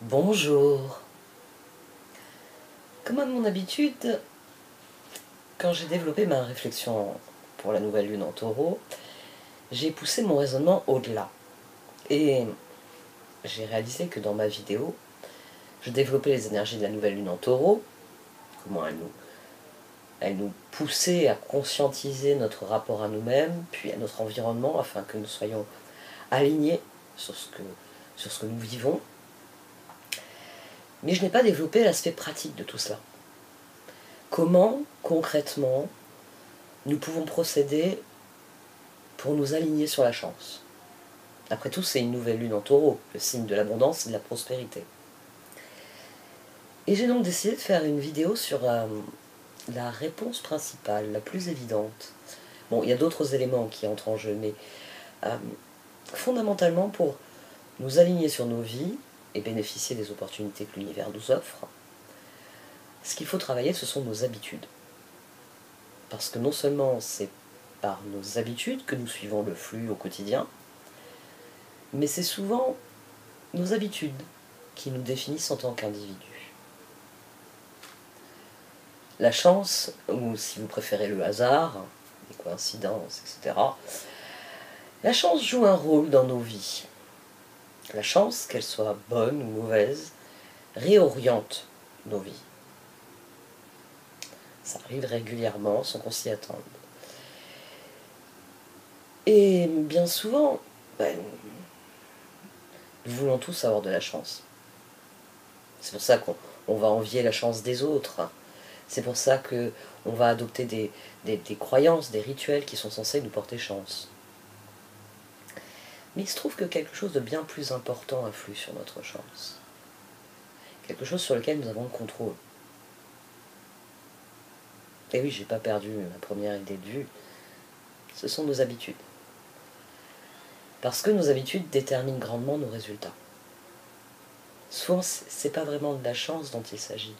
Bonjour. Comme à mon habitude, quand j'ai développé ma réflexion pour la nouvelle lune en taureau, j'ai poussé mon raisonnement au-delà. Et j'ai réalisé que dans ma vidéo, je développais les énergies de la nouvelle lune en taureau, comment elle nous poussait à conscientiser notre rapport à nous-mêmes, puis à notre environnement, afin que nous soyons alignés sur ce que nous vivons. Mais je n'ai pas développé l'aspect pratique de tout cela. Comment, concrètement, nous pouvons procéder pour nous aligner sur la chance. Après tout, c'est une nouvelle lune en taureau, le signe de l'abondance et de la prospérité. Et j'ai donc décidé de faire une vidéo sur la réponse principale, la plus évidente. Bon, il y a d'autres éléments qui entrent en jeu, mais fondamentalement, pour nous aligner sur nos vies et bénéficier des opportunités que l'univers nous offre, ce qu'il faut travailler, ce sont nos habitudes. Parce que non seulement c'est par nos habitudes que nous suivons le flux au quotidien, mais c'est souvent nos habitudes qui nous définissent en tant qu'individus. La chance, ou si vous préférez le hasard, les coïncidences, etc., la chance joue un rôle dans nos vies. La chance, qu'elle soit bonne ou mauvaise, réoriente nos vies. Ça arrive régulièrement sans qu'on s'y attende. Et bien souvent, nous voulons tous avoir de la chance. C'est pour ça qu'on va envier la chance des autres. C'est pour ça qu'on va adopter des croyances, des rituels qui sont censés nous porter chance. Mais il se trouve que quelque chose de bien plus important influe sur notre chance. Quelque chose sur lequel nous avons le contrôle. Et oui, j'ai pas perdu ma première idée de vue. Ce sont nos habitudes. Parce que nos habitudes déterminent grandement nos résultats. Souvent, c'est pas vraiment de la chance dont il s'agit.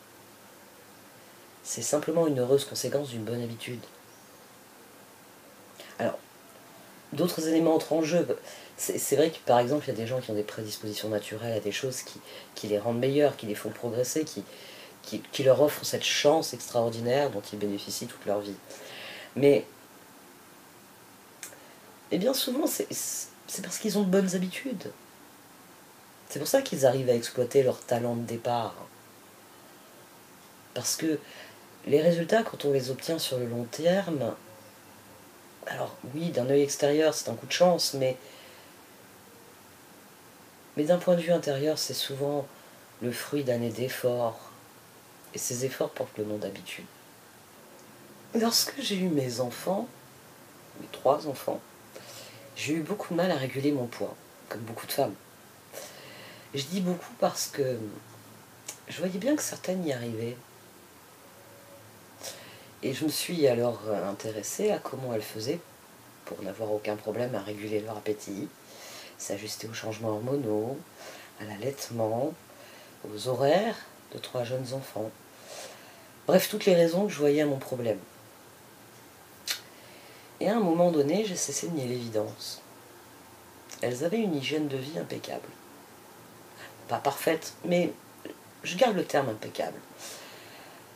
C'est simplement une heureuse conséquence d'une bonne habitude. Alors, d'autres éléments entrent en jeu. C'est vrai que par exemple, il y a des gens qui ont des prédispositions naturelles à des choses qui les rendent meilleurs, qui les font progresser, qui leur offrent cette chance extraordinaire dont ils bénéficient toute leur vie. Mais bien souvent, c'est parce qu'ils ont de bonnes habitudes. C'est pour ça qu'ils arrivent à exploiter leur talent de départ. Parce que les résultats, quand on les obtient sur le long terme, alors oui, d'un œil extérieur, c'est un coup de chance, mais d'un point de vue intérieur, c'est souvent le fruit d'années d'efforts. Et ces efforts portent le nom d'habitude. Lorsque j'ai eu mes enfants, mes 3 enfants, j'ai eu beaucoup de mal à réguler mon poids, comme beaucoup de femmes. Je dis beaucoup parce que je voyais bien que certaines y arrivaient. Et je me suis alors intéressée à comment elles faisaient pour n'avoir aucun problème à réguler leur appétit, s'ajuster aux changements hormonaux, à l'allaitement, aux horaires de 3 jeunes enfants. Bref, toutes les raisons que je voyais à mon problème. Et à un moment donné, j'ai cessé de nier l'évidence. Elles avaient une hygiène de vie impeccable. Pas parfaite, mais je garde le terme impeccable.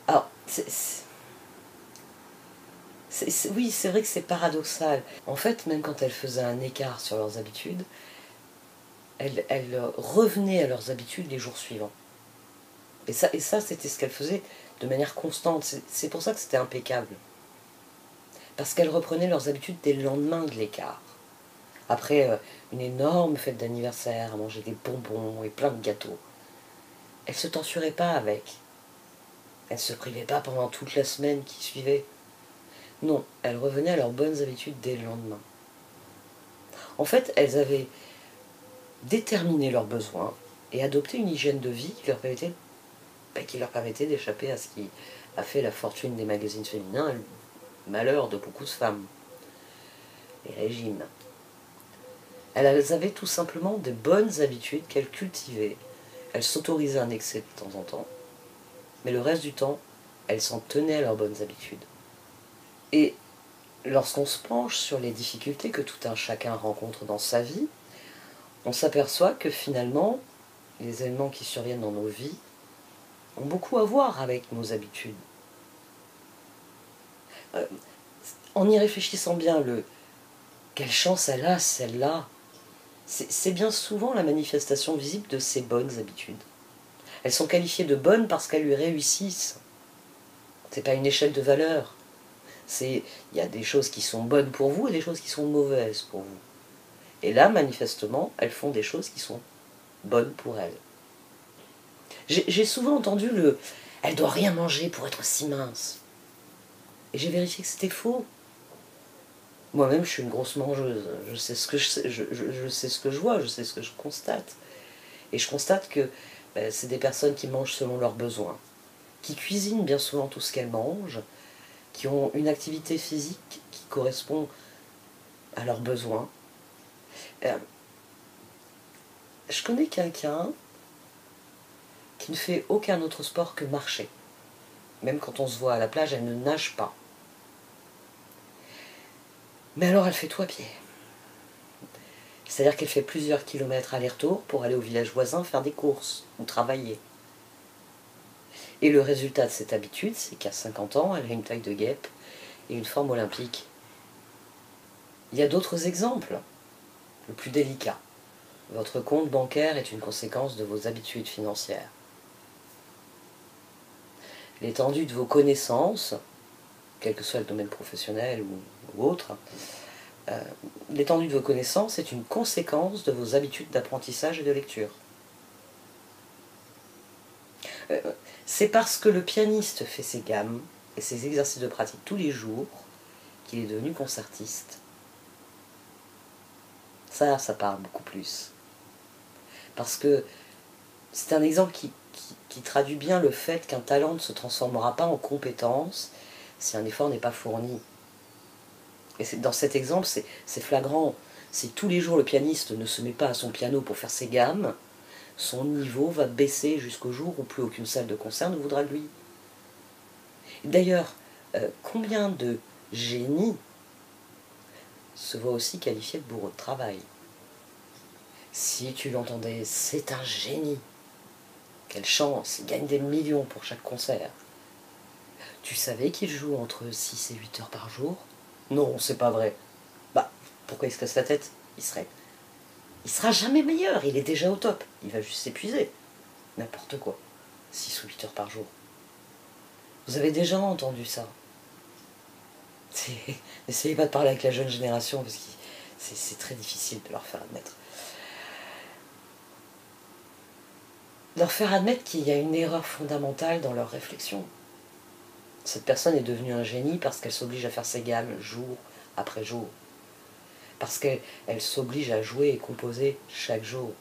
Alors, oui, c'est vrai que c'est paradoxal. En fait, même quand elles faisaient un écart sur leurs habitudes, elles revenaient à leurs habitudes les jours suivants. Et ça c'était ce qu'elles faisaient de manière constante. C'est pour ça que c'était impeccable. Parce qu'elles reprenaient leurs habitudes dès le lendemain de l'écart. Après une énorme fête d'anniversaire, à manger des bonbons et plein de gâteaux. Elles ne se tensuraient pas avec. Elles ne se privaient pas pendant toute la semaine qui suivait. Non, elles revenaient à leurs bonnes habitudes dès le lendemain. En fait, elles avaient déterminé leurs besoins et adopté une hygiène de vie qui leur permettait d'échapper à ce qui a fait la fortune des magazines féminins et le malheur de beaucoup de femmes. Les régimes. Elles avaient tout simplement de bonnes habitudes qu'elles cultivaient. Elles s'autorisaient un excès de temps en temps, mais le reste du temps, elles s'en tenaient à leurs bonnes habitudes. Et lorsqu'on se penche sur les difficultés que tout un chacun rencontre dans sa vie, on s'aperçoit que finalement, les événements qui surviennent dans nos vies ont beaucoup à voir avec nos habitudes. En y réfléchissant bien, quelle chance elle a, celle-là, c'est bien souvent la manifestation visible de ses bonnes habitudes. Elles sont qualifiées de bonnes parce qu'elles lui réussissent. C'est pas une échelle de valeur. Il y a des choses qui sont bonnes pour vous et des choses qui sont mauvaises pour vous. Et là, manifestement, elles font des choses qui sont bonnes pour elles. J'ai souvent entendu « elle doit rien manger pour être si mince ». Et j'ai vérifié que c'était faux. Moi-même, je suis une grosse mangeuse. Je sais ce que je sais ce que je vois, je sais ce que je constate. Et je constate que c'est des personnes qui mangent selon leurs besoins, qui cuisinent bien souvent tout ce qu'elles mangent, qui ont une activité physique qui correspond à leurs besoins. Je connais quelqu'un qui ne fait aucun autre sport que marcher. Même quand on se voit à la plage, elle ne nage pas. Mais alors elle fait tout à pied. C'est-à-dire qu'elle fait plusieurs kilomètres aller-retour pour aller au village voisin faire des courses ou travailler. Et le résultat de cette habitude, c'est qu'à 50 ans, elle a une taille de guêpe et une forme olympique. Il y a d'autres exemples. Le plus délicat. Votre compte bancaire est une conséquence de vos habitudes financières. L'étendue de vos connaissances, quel que soit le domaine professionnel ou autre, l'étendue de vos connaissances est une conséquence de vos habitudes d'apprentissage et de lecture. C'est parce que le pianiste fait ses gammes et ses exercices de pratique tous les jours qu'il est devenu concertiste. Ça parle beaucoup plus. Parce que c'est un exemple qui traduit bien le fait qu'un talent ne se transformera pas en compétence si un effort n'est pas fourni. Et dans cet exemple, c'est flagrant. Si tous les jours le pianiste ne se met pas à son piano pour faire ses gammes, son niveau va baisser jusqu'au jour où plus aucune salle de concert ne voudra de lui. D'ailleurs, combien de génies se voient aussi qualifiés de bourreaux de travail? Si tu l'entendais, c'est un génie. Quelle chance, il gagne des millions pour chaque concert. Tu savais qu'il joue entre 6 et 8 heures par jour? Non, c'est pas vrai. Bah, pourquoi il se casse la tête? Il sera jamais meilleur, il est déjà au top. Il va juste s'épuiser. N'importe quoi. 6 ou 8 heures par jour. Vous avez déjà entendu ça? N'essayez pas de parler avec la jeune génération parce que c'est très difficile de leur faire admettre. Leur faire admettre qu'il y a une erreur fondamentale dans leur réflexion. Cette personne est devenue un génie parce qu'elle s'oblige à faire ses gammes jour après jour. Parce qu'elle s'oblige à jouer et composer chaque jour.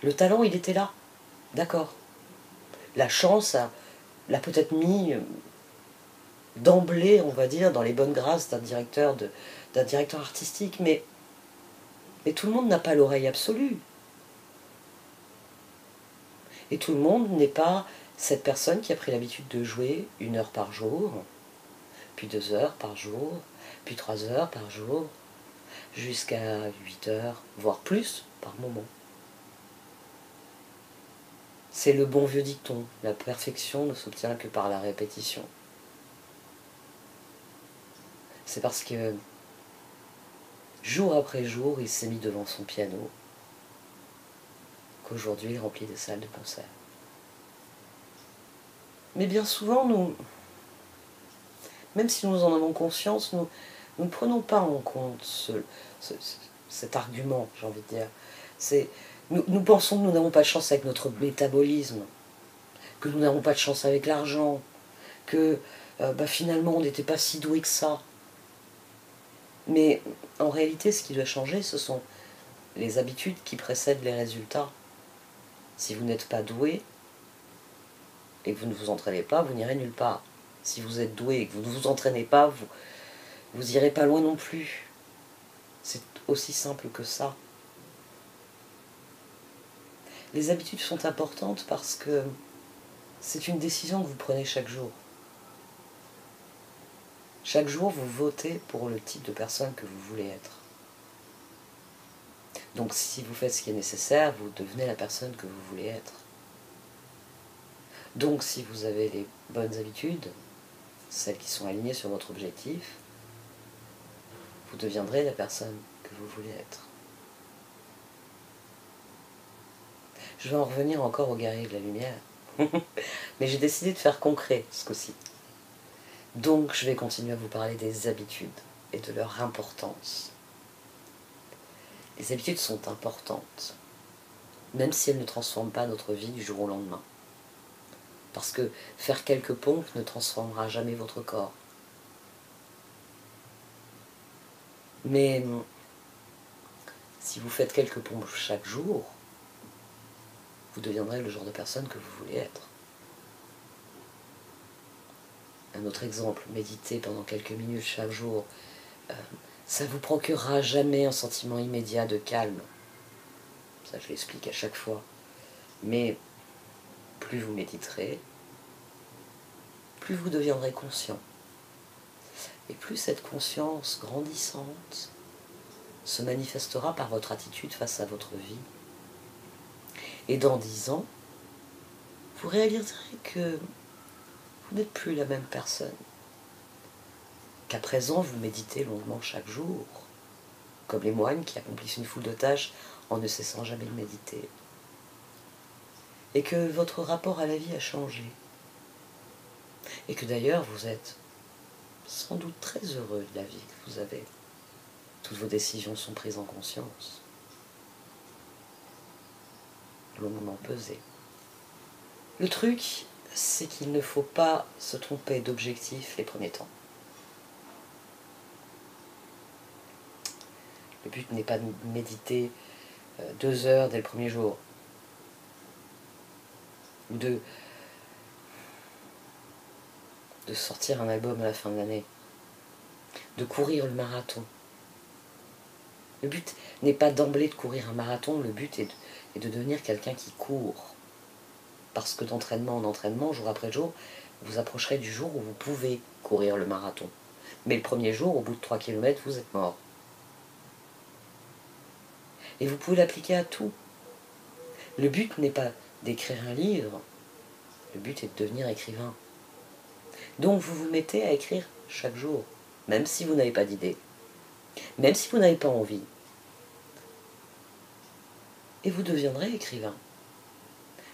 Le talent, il était là, d'accord. La chance l'a peut-être mis d'emblée, on va dire, dans les bonnes grâces d'un directeur artistique, mais tout le monde n'a pas l'oreille absolue. Et tout le monde n'est pas cette personne qui a pris l'habitude de jouer 1 heure par jour, puis 2 heures par jour, puis 3 heures par jour, jusqu'à 8 heures, voire plus par moment. C'est le bon vieux dicton, la perfection ne s'obtient que par la répétition. C'est parce que jour après jour, il s'est mis devant son piano qu'aujourd'hui il remplit des salles de concert. Mais bien souvent, même si nous en avons conscience, nous ne prenons pas en compte cet argument, j'ai envie de dire. Nous pensons que nous n'avons pas de chance avec notre métabolisme, que nous n'avons pas de chance avec l'argent, que finalement on n'était pas si doué que ça. Mais en réalité, ce qui doit changer, ce sont les habitudes qui précèdent les résultats. Si vous n'êtes pas doué et que vous ne vous entraînez pas, vous n'irez nulle part. Si vous êtes doué et que vous ne vous entraînez pas, vous irez pas loin non plus. C'est aussi simple que ça. Les habitudes sont importantes parce que c'est une décision que vous prenez chaque jour. Chaque jour, vous votez pour le type de personne que vous voulez être. Donc si vous faites ce qui est nécessaire, vous devenez la personne que vous voulez être. Donc si vous avez les bonnes habitudes, celles qui sont alignées sur votre objectif, vous deviendrez la personne que vous voulez être. Je vais en revenir encore au guerrier de la lumière. Mais j'ai décidé de faire concret ce coup-ci. Donc je vais continuer à vous parler des habitudes et de leur importance. Les habitudes sont importantes, même si elles ne transforment pas notre vie du jour au lendemain. Parce que faire quelques pompes ne transformera jamais votre corps. Mais si vous faites quelques pompes chaque jour, vous deviendrez le genre de personne que vous voulez être. Un autre exemple, méditer pendant quelques minutes chaque jour, ça ne vous procurera jamais un sentiment immédiat de calme. Ça, je l'explique à chaque fois. Mais plus vous méditerez, plus vous deviendrez conscient. Et plus cette conscience grandissante se manifestera par votre attitude face à votre vie. Et dans 10 ans, vous réaliserez que vous n'êtes plus la même personne. Qu'à présent, vous méditez longuement chaque jour, comme les moines qui accomplissent une foule de tâches en ne cessant jamais de méditer. Et que votre rapport à la vie a changé. Et que d'ailleurs, vous êtes sans doute très heureux de la vie que vous avez. Toutes vos décisions sont prises en conscience. Longuement pesées. Le truc, c'est qu'il ne faut pas se tromper d'objectif les premiers temps. Le but n'est pas de méditer 2 heures dès le premier jour. Ou de sortir un album à la fin de l'année. De courir le marathon. Le but n'est pas d'emblée de courir un marathon, le but est de devenir quelqu'un qui court. Parce que d'entraînement en entraînement, jour après jour, vous approcherez du jour où vous pouvez courir le marathon. Mais le premier jour, au bout de 3 km, vous êtes mort. Et vous pouvez l'appliquer à tout. Le but n'est pas d'écrire un livre, le but est de devenir écrivain. Donc vous vous mettez à écrire chaque jour, même si vous n'avez pas d'idée, même si vous n'avez pas envie. Et vous deviendrez écrivain.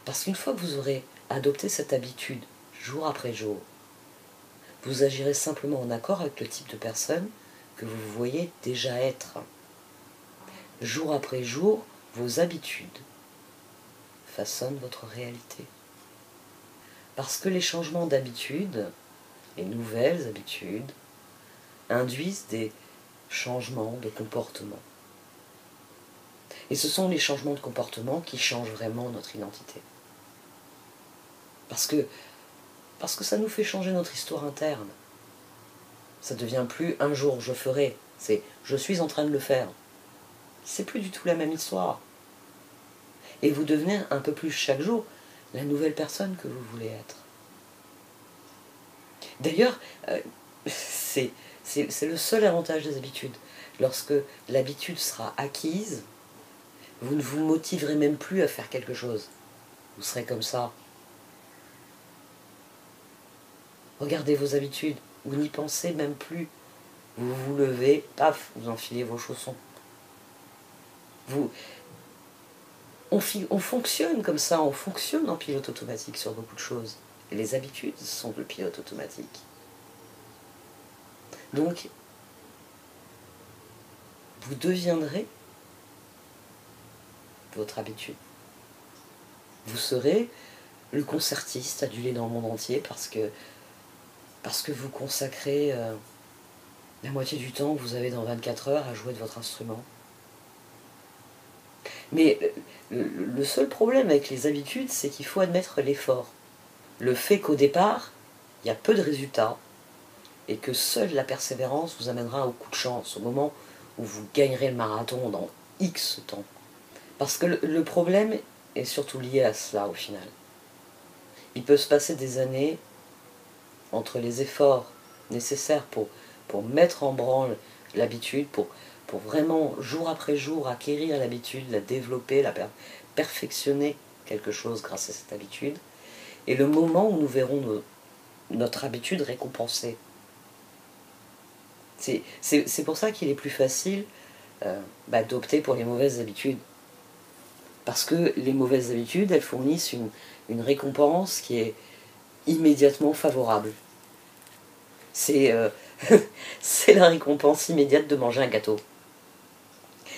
Parce qu'une fois que vous aurez adopté cette habitude, jour après jour, vous agirez simplement en accord avec le type de personne que vous voyez déjà être. Jour après jour, vos habitudes façonnent votre réalité. Parce que les changements d'habitude, les nouvelles habitudes, induisent des changements de comportement. Et ce sont les changements de comportement qui changent vraiment notre identité. Parce que ça nous fait changer notre histoire interne. Ça ne devient plus un jour je ferai, c'est je suis en train de le faire. C'est plus du tout la même histoire. Et vous devenez un peu plus chaque jour la nouvelle personne que vous voulez être. D'ailleurs, c'est le seul avantage des habitudes. Lorsque l'habitude sera acquise, vous ne vous motiverez même plus à faire quelque chose. Vous serez comme ça. Regardez vos habitudes, vous n'y pensez même plus. Vous vous levez, paf, vous enfilez vos chaussons. On fonctionne comme ça, on fonctionne en pilote automatique sur beaucoup de choses. Et les habitudes sont le pilote automatique. Donc, vous deviendrez votre habitude. Vous serez le concertiste adulé dans le monde entier parce que vous consacrez la moitié du temps que vous avez dans 24 heures à jouer de votre instrument. Mais le seul problème avec les habitudes, c'est qu'il faut admettre l'effort. Le fait qu'au départ, il y a peu de résultats et que seule la persévérance vous amènera au coup de chance, au moment où vous gagnerez le marathon dans X temps. Parce que le problème est surtout lié à cela au final. Il peut se passer des années entre les efforts nécessaires pour mettre en branle l'habitude, pour vraiment, jour après jour, acquérir l'habitude, la développer, perfectionner quelque chose grâce à cette habitude, et le moment où nous verrons notre habitude récompensée. C'est pour ça qu'il est plus facile d'opter pour les mauvaises habitudes. Parce que les mauvaises habitudes, elles fournissent une récompense qui est immédiatement favorable. C'est c'est la récompense immédiate de manger un gâteau.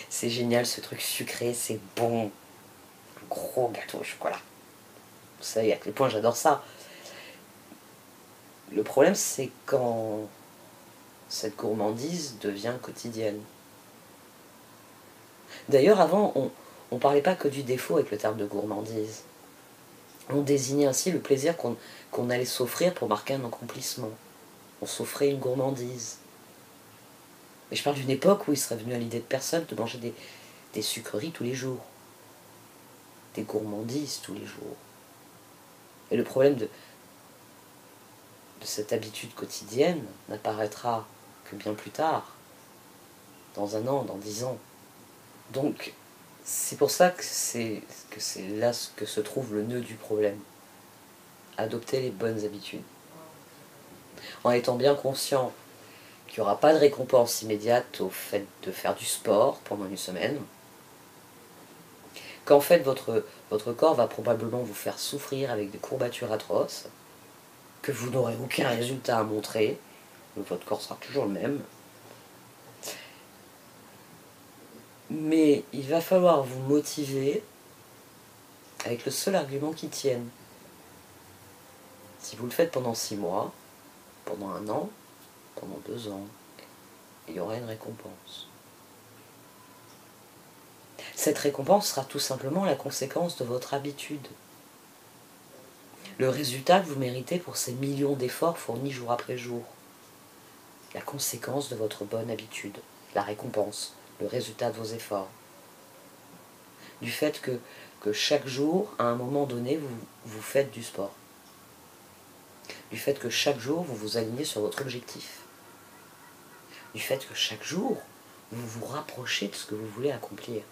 C'est génial, ce truc sucré, c'est bon. Un gros gâteau au chocolat. Vous savez à quel point j'adore ça. Le problème, c'est quand cette gourmandise devient quotidienne. D'ailleurs, avant, on ne parlait pas que du défaut avec le terme de gourmandise. On désignait ainsi le plaisir qu'on allait s'offrir pour marquer un accomplissement. On s'offrait une gourmandise. Mais je parle d'une époque où il serait venu à l'idée de personne de manger des sucreries tous les jours. Des gourmandises tous les jours. Et le problème de cette habitude quotidienne n'apparaîtra que bien plus tard, dans 1 an, dans 10 ans. Donc, c'est pour ça que c'est là que se trouve le nœud du problème. Adopter les bonnes habitudes. En étant bien conscient qu'il n'y aura pas de récompense immédiate au fait de faire du sport pendant 1 semaine, qu'en fait votre corps va probablement vous faire souffrir avec des courbatures atroces, que vous n'aurez aucun résultat à montrer, donc votre corps sera toujours le même. Mais il va falloir vous motiver avec le seul argument qui tienne. Si vous le faites pendant 6 mois, pendant 1 an, pendant 2 ans, il y aura une récompense. Cette récompense sera tout simplement la conséquence de votre habitude. Le résultat que vous méritez pour ces millions d'efforts fournis jour après jour. La conséquence de votre bonne habitude, la récompense, le résultat de vos efforts. Du fait que chaque jour, à un moment donné, vous faites du sport. Du fait que chaque jour, vous vous alignez sur votre objectif. Du fait que chaque jour, vous vous rapprochez de ce que vous voulez accomplir.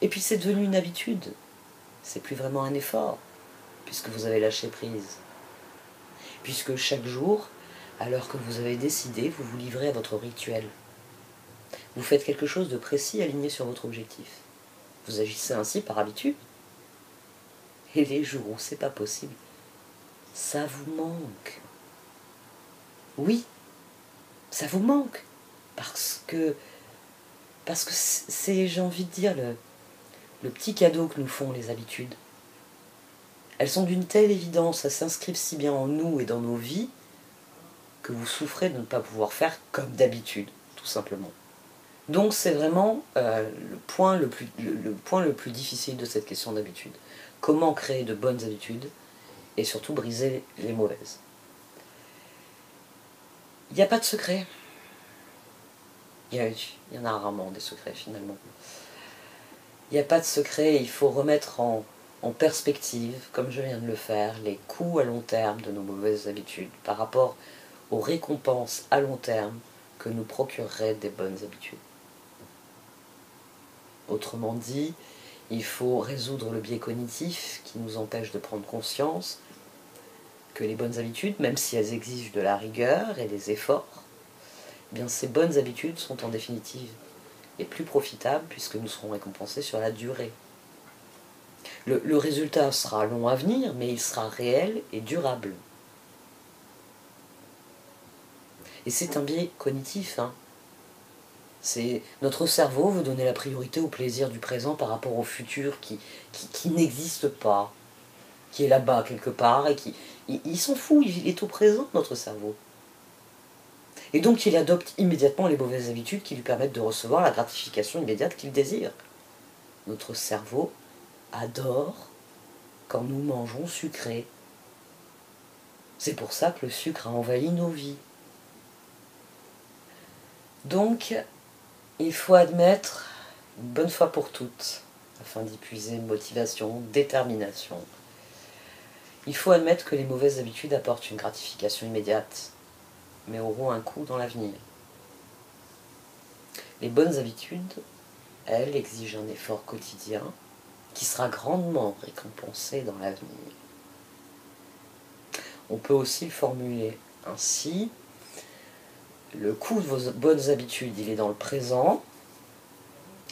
Et puis c'est devenu une habitude. C'est plus vraiment un effort, puisque vous avez lâché prise. Puisque chaque jour, à l'heure que vous avez décidé, vous vous livrez à votre rituel. Vous faites quelque chose de précis aligné sur votre objectif. Vous agissez ainsi par habitude. Et les jours où c'est pas possible, ça vous manque. Oui, ça vous manque. Parce que c'est, j'ai envie de dire, le petit cadeau que nous font les habitudes. Elles sont d'une telle évidence, elles s'inscrivent si bien en nous et dans nos vies, que vous souffrez de ne pas pouvoir faire comme d'habitude, tout simplement. Donc c'est vraiment le point le plus difficile de cette question d'habitude. Comment créer de bonnes habitudes et surtout briser les mauvaises. Il n'y a pas de secret. Il y en a rarement des secrets finalement. Il n'y a pas de secret, il faut remettre en perspective, comme je viens de le faire, les coûts à long terme de nos mauvaises habitudes par rapport aux récompenses à long terme que nous procureraient des bonnes habitudes. Autrement dit, il faut résoudre le biais cognitif qui nous empêche de prendre conscience que les bonnes habitudes, même si elles exigent de la rigueur et des efforts, eh bien ces bonnes habitudes sont en définitive les plus profitables puisque nous serons récompensés sur la durée. Le résultat sera long à venir, mais il sera réel et durable. Et c'est un biais cognitif. Notre cerveau veut donner la priorité au plaisir du présent par rapport au futur qui n'existe pas, qui est là-bas quelque part, et il s'en fout, il est au présent, notre cerveau. Et donc il adopte immédiatement les mauvaises habitudes qui lui permettent de recevoir la gratification immédiate qu'il désire. Notre cerveau adore quand nous mangeons sucré. C'est pour ça que le sucre a envahi nos vies. Donc, il faut admettre, une bonne fois pour toutes, afin d'y puiser motivation, détermination, il faut admettre que les mauvaises habitudes apportent une gratification immédiate, mais auront un coût dans l'avenir. Les bonnes habitudes, elles, exigent un effort quotidien qui sera grandement récompensé dans l'avenir. On peut aussi le formuler ainsi. Le coût de vos bonnes habitudes, il est dans le présent.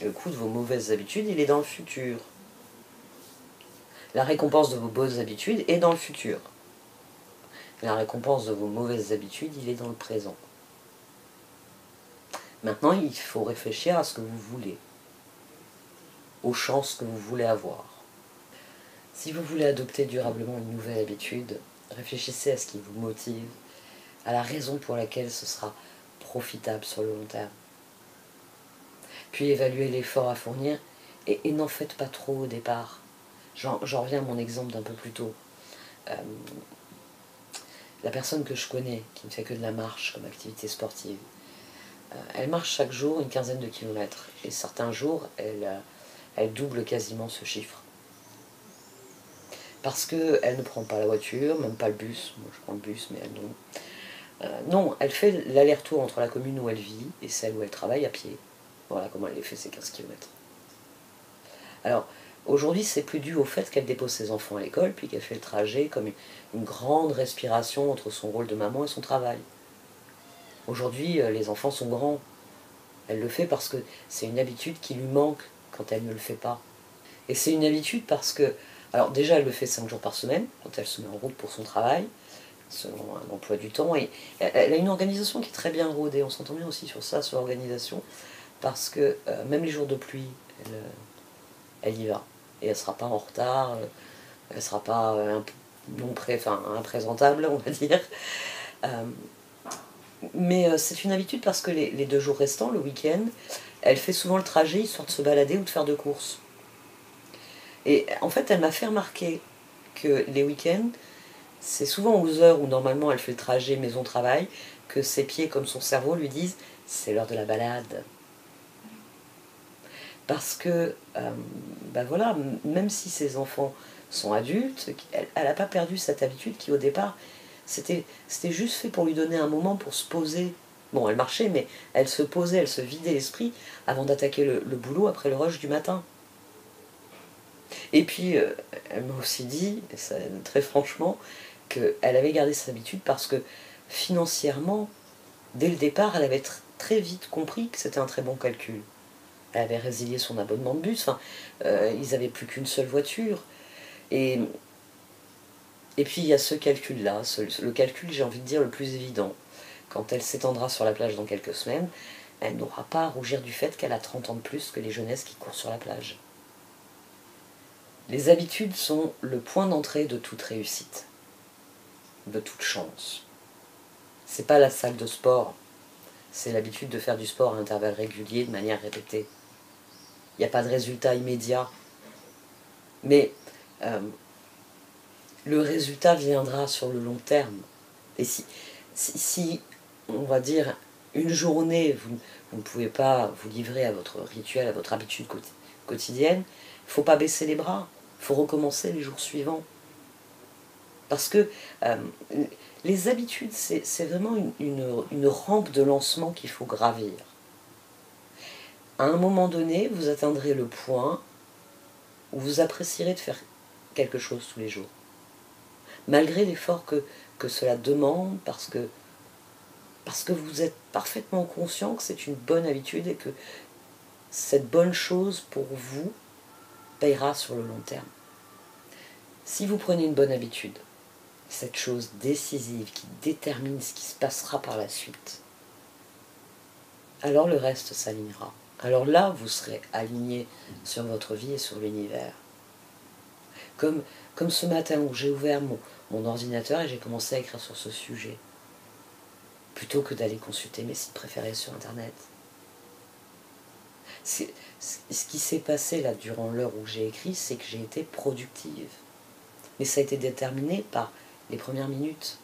Le coût de vos mauvaises habitudes, il est dans le futur. La récompense de vos bonnes habitudes est dans le futur. La récompense de vos mauvaises habitudes, il est dans le présent. Maintenant, il faut réfléchir à ce que vous voulez, aux chances que vous voulez avoir. Si vous voulez adopter durablement une nouvelle habitude, réfléchissez à ce qui vous motive, à la raison pour laquelle ce sera profitable sur le long terme. Puis évaluez l'effort à fournir et n'en faites pas trop au départ. J'en reviens à mon exemple d'un peu plus tôt. La personne que je connais, qui ne fait que de la marche comme activité sportive, elle marche chaque jour une quinzaine de kilomètres. Et certains jours, elle double quasiment ce chiffre. Parce qu'elle ne prend pas la voiture, même pas le bus. Moi, je prends le bus, mais elle non. Non, elle fait l'aller-retour entre la commune où elle vit et celle où elle travaille à pied. Voilà comment elle les fait, ces 15 kilomètres. Alors, aujourd'hui, c'est plus dû au fait qu'elle dépose ses enfants à l'école, puis qu'elle fait le trajet comme une grande respiration entre son rôle de maman et son travail. Aujourd'hui, les enfants sont grands. Elle le fait parce que c'est une habitude qui lui manque quand elle ne le fait pas. Et c'est une habitude parce que, alors déjà, elle le fait 5 jours par semaine, quand elle se met en route pour son travail, selon un emploi du temps, et elle a une organisation qui est très bien rodée. On s'entend bien aussi sur ça, sur l'organisation, parce que même les jours de pluie, elle y va. Et elle ne sera pas en retard, elle ne sera pas imprésentable, on va dire. Mais c'est une habitude parce que les 2 jours restants, le week-end, elle fait souvent le trajet histoire de se balader ou de faire de courses. Et en fait, elle m'a fait remarquer que les week-ends, c'est souvent aux heures où normalement elle fait le trajet maison-travail que ses pieds, comme son cerveau, lui disent « c'est l'heure de la balade ». Parce que, voilà, même si ses enfants sont adultes, elle n'a pas perdu cette habitude qui, au départ, c'était juste fait pour lui donner un moment pour se poser. Bon, elle marchait, mais elle se posait, elle se vidait l'esprit avant d'attaquer le boulot après le rush du matin. Et puis, elle m'a aussi dit, très franchement, qu'elle avait gardé cette habitude parce que, financièrement, dès le départ, elle avait très vite compris que c'était un très bon calcul. Elle avait résilié son abonnement de bus, ils n'avaient plus qu'une seule voiture. Et puis il y a ce calcul-là, le calcul, j'ai envie de dire, le plus évident. Quand elle s'étendra sur la plage dans quelques semaines, elle n'aura pas à rougir du fait qu'elle a 30 ans de plus que les jeunesses qui courent sur la plage. Les habitudes sont le point d'entrée de toute réussite, de toute chance. C'est pas la salle de sport, c'est l'habitude de faire du sport à intervalles réguliers, de manière répétée. Il n'y a pas de résultat immédiat, mais le résultat viendra sur le long terme. Et si on va dire, une journée, vous ne pouvez pas vous livrer à votre rituel, à votre habitude quotidienne, il ne faut pas baisser les bras, il faut recommencer les jours suivants. Parce que les habitudes, c'est vraiment une rampe de lancement qu'il faut gravir. À un moment donné, vous atteindrez le point où vous apprécierez de faire quelque chose tous les jours. Malgré l'effort que cela demande, parce que vous êtes parfaitement conscient que c'est une bonne habitude et que cette bonne chose pour vous payera sur le long terme. Si vous prenez une bonne habitude, cette chose décisive qui détermine ce qui se passera par la suite, alors le reste s'alignera. Alors là, vous serez aligné sur votre vie et sur l'univers. Comme ce matin où j'ai ouvert mon ordinateur et j'ai commencé à écrire sur ce sujet, plutôt que d'aller consulter mes sites préférés sur Internet. Ce qui s'est passé là durant l'heure où j'ai écrit, c'est que j'ai été productive. Mais ça a été déterminé par les premières minutes.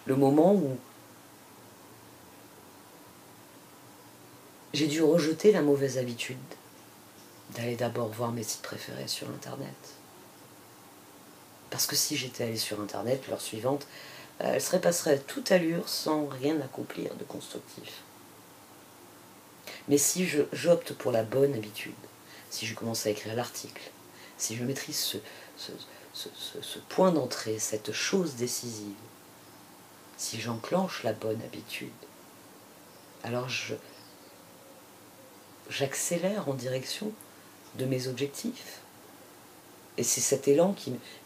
Le moment où j'ai dû rejeter la mauvaise habitude d'aller d'abord voir mes sites préférés sur Internet. Parce que si j'étais allée sur Internet, l'heure suivante, elle se passerait toute allure sans rien accomplir de constructif. Mais si j'opte pour la bonne habitude, si je commence à écrire l'article, si je maîtrise ce point d'entrée, cette chose décisive, si j'enclenche la bonne habitude, alors j'accélère en direction de mes objectifs. Et c'est cet élan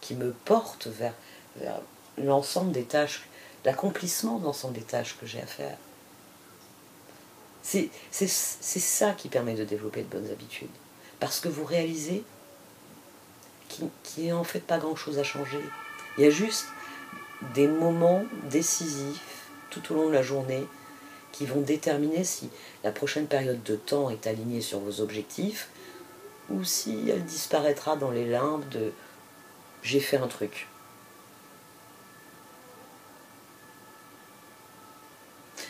qui me porte vers l'ensemble des tâches, l'accomplissement de l'ensemble des tâches que j'ai à faire. C'est ça qui permet de développer de bonnes habitudes. Parce que vous réalisez qu'il n'y a en fait pas grand-chose à changer. Il y a juste des moments décisifs tout au long de la journée qui vont déterminer si la prochaine période de temps est alignée sur vos objectifs ou si elle disparaîtra dans les limbes de « j'ai fait un truc ».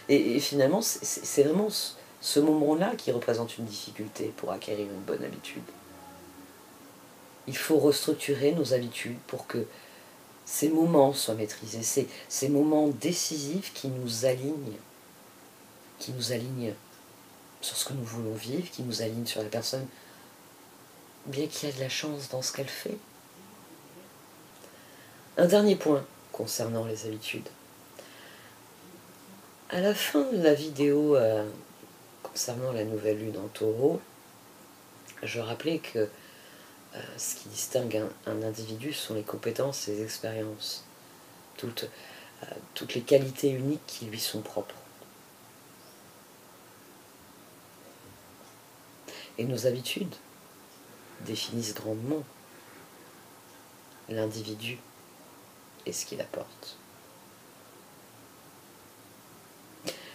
Et finalement, c'est vraiment ce moment-là qui représente une difficulté pour acquérir une bonne habitude. Il faut restructurer nos habitudes pour que ces moments soient maîtrisés, ces moments décisifs qui nous alignent sur ce que nous voulons vivre, qui nous alignent sur la personne, bien qu'il y ait de la chance dans ce qu'elle fait. Un dernier point concernant les habitudes. À la fin de la vidéo concernant la nouvelle lune en Taureau, je rappelais que ce qui distingue un individu sont les compétences et les expériences, toutes les qualités uniques qui lui sont propres. Et nos habitudes définissent grandement l'individu et ce qu'il apporte.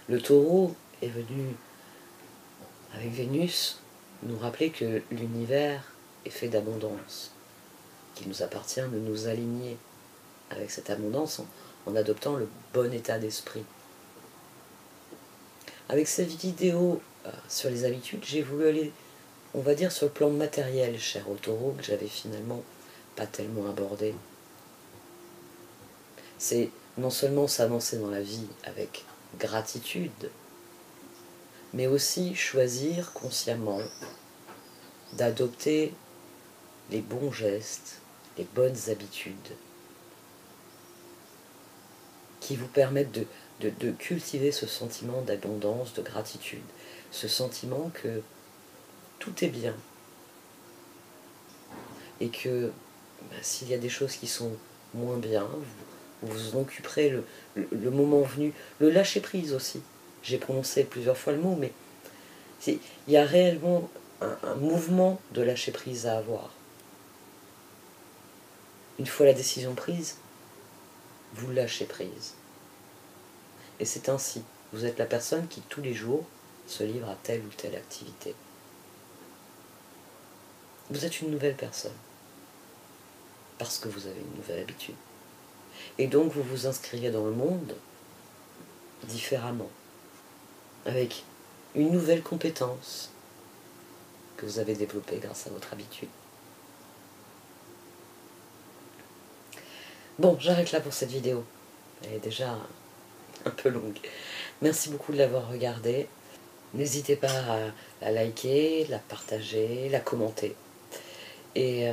Le Taureau est venu, avec Vénus, nous rappeler que l'univers est fait d'abondance, qu'il nous appartient de nous aligner avec cette abondance en adoptant le bon état d'esprit. Avec cette vidéo sur les habitudes, j'ai voulu aller, on va dire, sur le plan matériel, cher au Taureau, que j'avais finalement pas tellement abordé. C'est non seulement s'avancer dans la vie avec gratitude, mais aussi choisir consciemment d'adopter les bons gestes, les bonnes habitudes qui vous permettent de cultiver ce sentiment d'abondance, de gratitude, ce sentiment que tout est bien et que s'il y a des choses qui sont moins bien, vous vous en occuperez le moment venu. Le lâcher prise aussi. J'ai prononcé plusieurs fois le mot, mais il y a réellement un mouvement de lâcher prise à avoir. Une fois la décision prise, vous lâchez prise. Et c'est ainsi. Vous êtes la personne qui, tous les jours, se livre à telle ou telle activité. Vous êtes une nouvelle personne. Parce que vous avez une nouvelle habitude. Et donc vous vous inscrivez dans le monde différemment, avec une nouvelle compétence que vous avez développée grâce à votre habitude. Bon, j'arrête là pour cette vidéo. Elle est déjà un peu longue. Merci beaucoup de l'avoir regardée. N'hésitez pas à la liker, la partager, la commenter. Et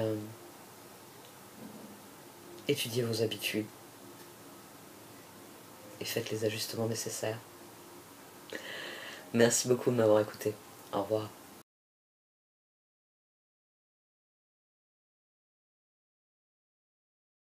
étudiez vos habitudes. Et faites les ajustements nécessaires. Merci beaucoup de m'avoir écouté. Au revoir.